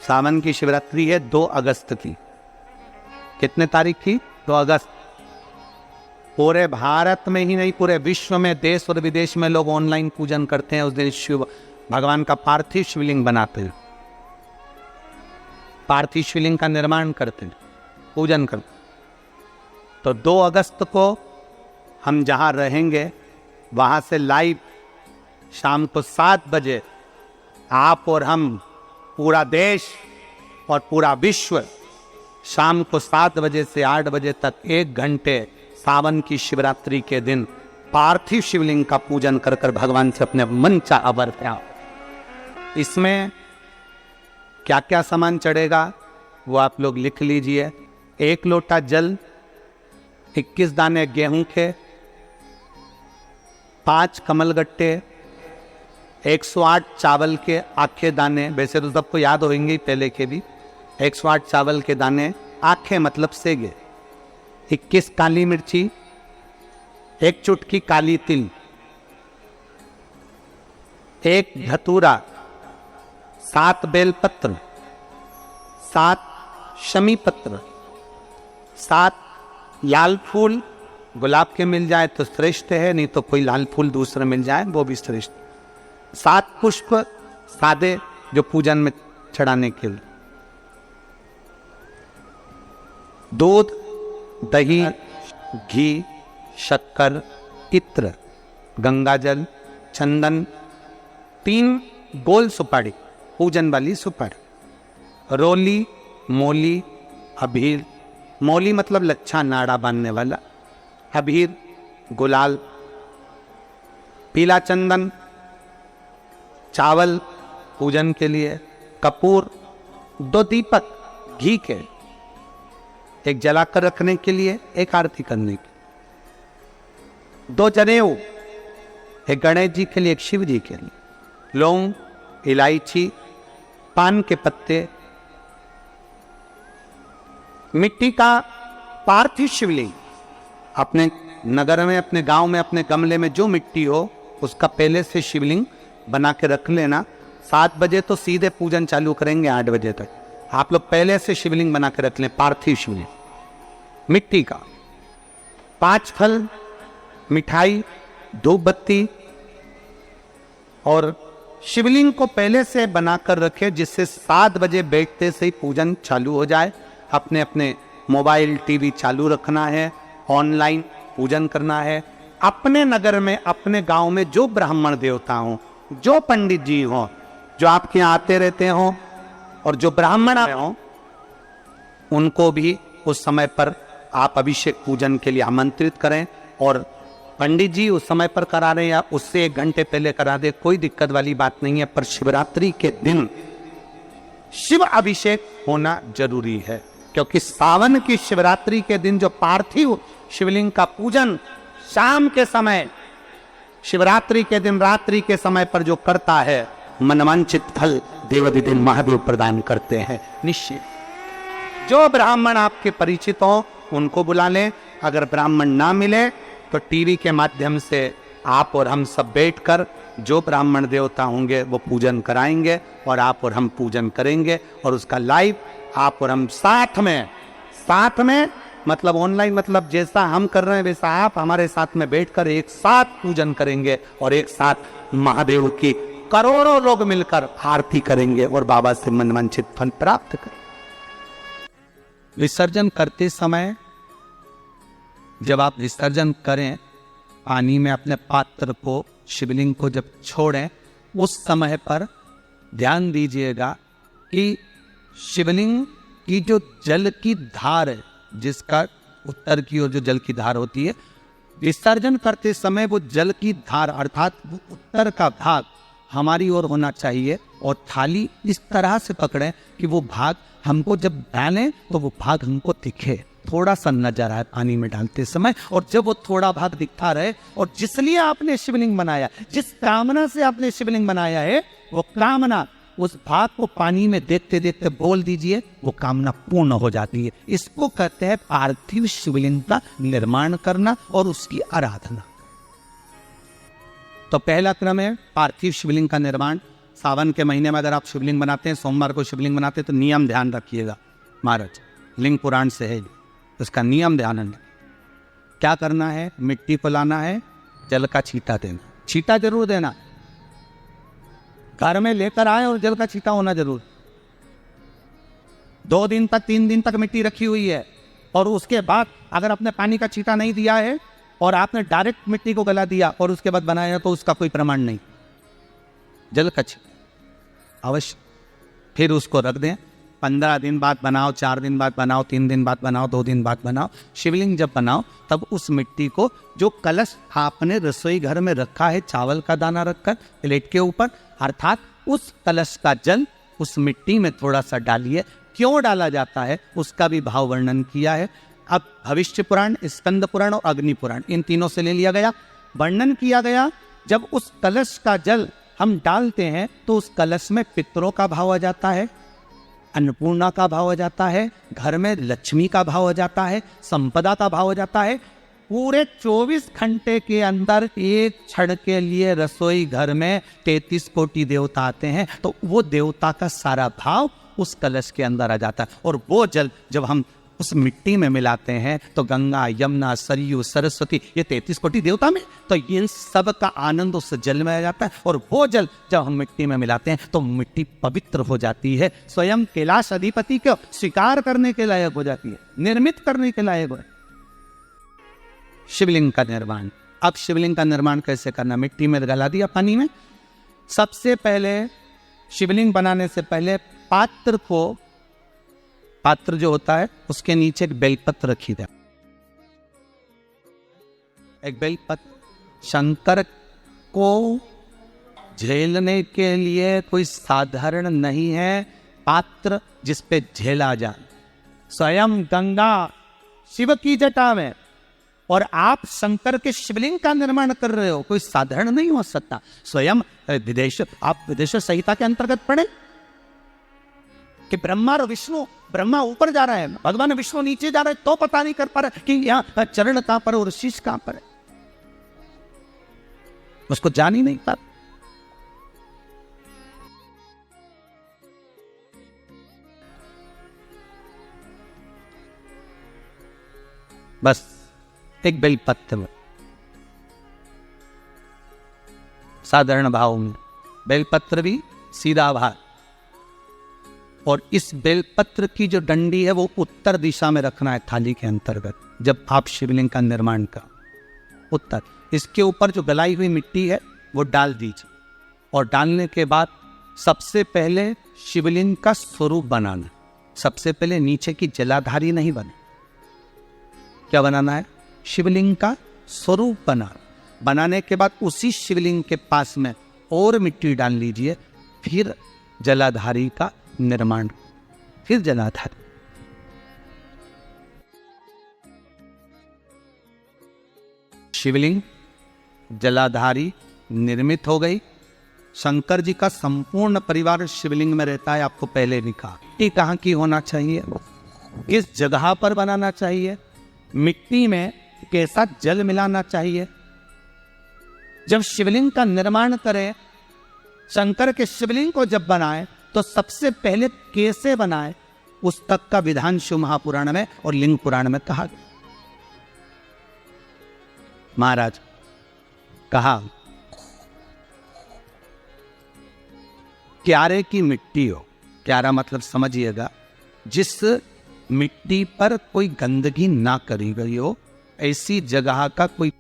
सावन की शिवरात्रि है 2 अगस्त की। कितने तारीख की? 2 अगस्त। पूरे भारत में ही नहीं, पूरे विश्व में, देश और विदेश में लोग ऑनलाइन पूजन करते हैं। उस दिन शिव भगवान का पार्थिव शिवलिंग बनाते हैं, पार्थिव शिवलिंग का निर्माण करते हैं, पूजन करते हैं। तो 2 अगस्त को हम जहाँ रहेंगे वहाँ से लाइव शाम को 7 बजे आप और हम, पूरा देश और पूरा विश्व, शाम को 7 बजे से 8 बजे तक 1 घंटे सावन की शिवरात्रि के दिन पार्थिव शिवलिंग का पूजन कर कर भगवान से अपने मन चाहा वर पाओ। इसमें क्या क्या सामान चढ़ेगा वो आप लोग लिख लीजिए। 1 लोटा जल, 21 दाने गेहूं के, 5 कमलगट्टे, 108 चावल के आखे दाने, वैसे तो सबको याद होंगे पहले के भी। 108 चावल के दाने, आखे मतलब सेगे, 21 काली मिर्ची, 1 चुटकी काली तिल, 1 धतूरा, 7 बेलपत्र, 7 शमी पत्र, 7 लाल फूल, गुलाब के मिल जाए तो श्रेष्ठ है, नहीं तो कोई लाल फूल दूसरा मिल जाए वो भी श्रेष्ठ। 7 पुष्प सादे जो पूजन में चढ़ाने के लिए, दूध, दही, घी, शक्कर, इत्र, गंगाजल, चंदन, 3 गोल सुपारी, पूजन वाली सुपारी, रोली, मोली, अबीर, मोली मतलब लच्छा नाड़ा बांधने वाला, अबीर, गुलाल, पीला चंदन, चावल पूजन के लिए, कपूर, 2 दीपक घी के, 1 जलाकर रखने के लिए, 1 आरती करने के, 2 जनेऊ, 1 गणेश जी के लिए, 1 शिव जी के लिए, लौंग, इलायची, पान के पत्ते, मिट्टी का पार्थिव शिवलिंग। अपने नगर में, अपने गांव में, अपने गमले में जो मिट्टी हो उसका पहले से शिवलिंग बना के रख लेना। 7 बजे तो सीधे पूजन चालू करेंगे, 8 बजे तक आप लोग पहले से शिवलिंग बना के रख लें, पार्थिव शिवलिंग मिट्टी का। 5 फल, मिठाई, धूप बत्ती, और शिवलिंग को पहले से बनाकर रखें जिससे 7 बजे बैठते से ही पूजन चालू हो जाए। अपने अपने मोबाइल, टीवी चालू रखना है, ऑनलाइन पूजन करना है। अपने नगर में, अपने गांव में जो ब्राह्मण देवता हों, जो पंडित जी हों, जो आपके यहाँ आते रहते हों, और जो ब्राह्मण हों, उनको भी उस समय पर आप अभिषेक पूजन के लिए आमंत्रित करें। और पंडित जी उस समय पर करा रहे हैं या उससे 1 घंटे पहले करा दे, कोई दिक्कत वाली बात नहीं है। पर शिवरात्रि के दिन शिव अभिषेक होना जरूरी है, क्योंकि सावन की शिवरात्रि के दिन जो पार्थिव शिवलिंग का पूजन शाम के समय, शिवरात्रि के दिन रात्रि के समय पर जो करता है, मनवांचित फल देवाधिदेव महादेव प्रदान करते हैं निश्चित। जो ब्राह्मण आपके परिचित हो उनको बुला लें। अगर ब्राह्मण ना मिले तो टीवी के माध्यम से आप और हम सब बैठकर जो ब्राह्मण देवता होंगे वो पूजन कराएंगे, और आप और हम पूजन करेंगे, और उसका लाइव आप और हम साथ में मतलब ऑनलाइन, मतलब जैसा हम कर रहे हैं वैसा आप हमारे साथ में बैठकर एक साथ पूजन करेंगे, और एक साथ महादेव की करोड़ों लोग मिलकर आरती करेंगे और बाबा से मनवांछित फल प्राप्त करेंगे। विसर्जन करते समय जब आप विसर्जन करें, पानी में अपने पात्र को, शिवलिंग को जब छोड़ें, उस समय पर ध्यान दीजिएगा कि शिवलिंग की जो जल की धार है, जिसका उत्तर की ओर जो जल की धार होती है, विसर्जन करते समय वो जल की धार अर्थात वो उत्तर का भाग हमारी ओर होना चाहिए, और थाली इस तरह से पकड़ें कि वो भाग हमको जब डालें तो वो भाग हमको दिखे, थोड़ा सा नजर आए पानी में डालते समय। और जब वो थोड़ा भाग दिखता रहे, और जिसलिए आपने शिवलिंग बनाया, जिस कामना से आपने शिवलिंग बनाया है, वो कामना उस भाग को पानी में देखते देखते बोल दीजिए, वो कामना पूर्ण हो जाती है। इसको कहते हैं पार्थिव शिवलिंग का निर्माण करना और उसकी आराधना। तो पहला क्रम है पार्थिव शिवलिंग का निर्माण। सावन के महीने में अगर आप शिवलिंग बनाते हैं, सोमवार को शिवलिंग बनाते हैं, तो नियम ध्यान रखिएगा महाराज, लिंग पुराण से है, उसका नियम ध्यान रखना। क्या करना है, मिट्टी को लाना है, जल का छींटा देना, छींटा जरूर देना, घर में लेकर आए और जल का छींटा होना जरूर। 2 दिन तक 3 दिन तक मिट्टी रखी हुई है और उसके बाद अगर आपने पानी का छींटा नहीं दिया है और आपने डायरेक्ट मिट्टी को गला दिया और उसके बाद बनाया, तो उसका कोई प्रमाण नहीं। जल का छींटा अवश्य, फिर उसको रख दें। 15 दिन बाद बनाओ, 4 दिन बाद बनाओ, 3 दिन बाद बनाओ, 2 दिन बाद बनाओ। शिवलिंग जब बनाओ तब उस मिट्टी को, जो कलश आपने रसोई घर में रखा है चावल का दाना रखकर प्लेट के ऊपर, अर्थात उस कलश का जल उस मिट्टी में थोड़ा सा डालिए। क्यों डाला जाता है उसका भी भाव वर्णन किया है। अब भविष्य पुराण, स्कंद पुराण और अग्नि पुराण, इन तीनों से ले लिया गया, वर्णन किया गया। जब उस कलश का जल हम डालते हैं तो उस कलश में पितरों का भाव आ जाता है, अन्नपूर्णा का भाव आ जाता है, घर में लक्ष्मी का भाव आ जाता है, संपदा का भाव आ जाता है। पूरे 24 घंटे के अंदर एक क्षण के लिए रसोई घर में 33 कोटि देवता आते हैं, तो वो देवता का सारा भाव उस कलश के अंदर आ जाता है। और वो जल जब हम उस मिट्टी में मिलाते हैं तो गंगा, यमुना, सरयू, सरस्वती, ये 33 कोटि देवता में, तो इन सब का आनंद उस जल में आ जाता है। और वो जल जब हम मिट्टी में मिलाते हैं तो मिट्टी पवित्र हो जाती है, स्वयं कैलाश अधिपति को स्वीकार करने के लायक हो जाती है, निर्मित करने के लायक हो। शिवलिंग का निर्माण। अब शिवलिंग का निर्माण कैसे करना, मिट्टी में गला दिया पानी में। सबसे पहले शिवलिंग बनाने से पहले पात्र जो होता है उसके नीचे एक बेलपत्र रखी जाए। एक बेलपत्र शंकर को झेलने के लिए कोई साधारण नहीं है पात्र जिस पे झेला जाए। स्वयं गंगा शिव की जटा में, और आप शंकर के शिवलिंग का निर्माण कर रहे हो, कोई साधारण नहीं हो सकता। स्वयं आप विदेश संहिता के अंतर्गत पढ़े कि ब्रह्मा और विष्णु, ब्रह्मा ऊपर जा रहा है, भगवान विष्णु नीचे जा रहे हैं, तो पता नहीं कर पा रहे कि यहाँ चरण कहां पर और शीश कहां पर है, उसको जान ही नहीं पाता। बस एक बेलपत्र साधारण भाव में, बेलपत्र भी सीधा भाग, और इस बेलपत्र की जो डंडी है वो उत्तर दिशा में रखना है थाली के अंतर्गत। जब आप शिवलिंग का निर्माण का उत्तर, इसके ऊपर जो गलाई हुई मिट्टी है वो डाल दीजिए, और डालने के बाद सबसे पहले शिवलिंग का स्वरूप बनाना। सबसे पहले नीचे की जलाधारी नहीं बने, क्या बनाना है, शिवलिंग का स्वरूप बनाने के बाद उसी शिवलिंग के पास में और मिट्टी डाल लीजिए, फिर जलाधारी का निर्माण, फिर जलाधारी। शिवलिंग जलाधारी निर्मित हो गई। शंकर जी का संपूर्ण परिवार शिवलिंग में रहता है, आपको पहले भी कहा। मिट्टी कहाँ की होना चाहिए, किस जगह पर बनाना चाहिए, मिट्टी में कैसा जल मिलाना चाहिए। जब शिवलिंग का निर्माण करें, शंकर के शिवलिंग को जब बनाए, तो सबसे पहले कैसे बनाए उस तक का विधान शिव महापुराण में और लिंग पुराण में कहा गया। महाराज कहा क्यारे की मिट्टी हो, क्यारा मतलब समझिएगा जिस मिट्टी पर कोई गंदगी ना करी गई हो, ऐसी जगह का कोई।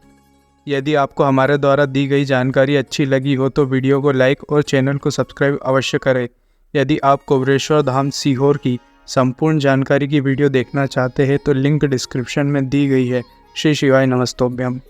यदि आपको हमारे द्वारा दी गई जानकारी अच्छी लगी हो तो वीडियो को लाइक और चैनल को सब्सक्राइब अवश्य करें। यदि आप कोबरेश्वर धाम सीहोर की संपूर्ण जानकारी की वीडियो देखना चाहते हैं तो लिंक डिस्क्रिप्शन में दी गई है। श्री शिवाय नमस्तोभ्यम।